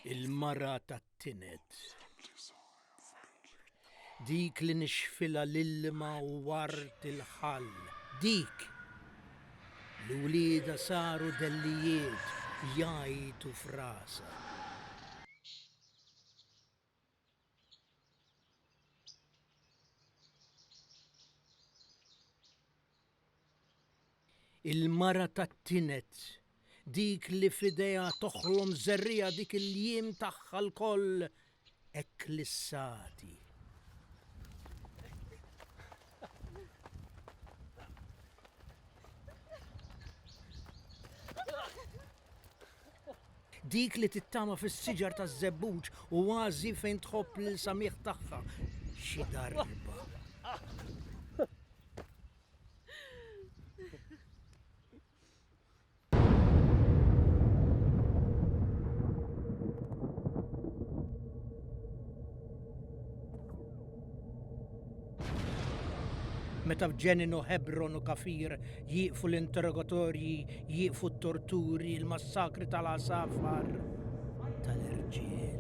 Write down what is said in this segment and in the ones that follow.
Il-mara tat-tinet. Dik li nixfila l-ilma u wart il-ħall. Dik li wlieda saru dellijiet jajtu frasa. Il-mara tat-tinet, dik li fideja toħlom zerrija dik il-jiem tagħha l-koll eklissati. Dik li tittama fis-siġar taż-żebbuġ u għażi fejn tħobb l-samiħ tagħha xi darba. Meta f'Ġeninu, Hebron u Kafir jieqfu l-interrogatorji, jieqfu t-torturi, l-massakri tal-asafar tal-irġiel.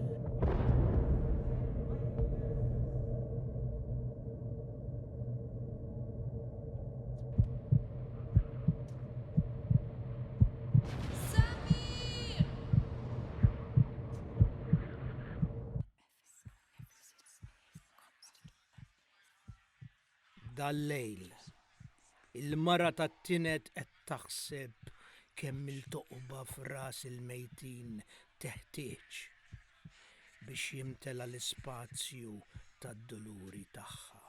Dal-lejl, il-mara tat-tinet qed taħseb kemm il-toqba f'ras il-mejtin teħtieġ biex jimtela l-ispazju tad-doluri tagħha.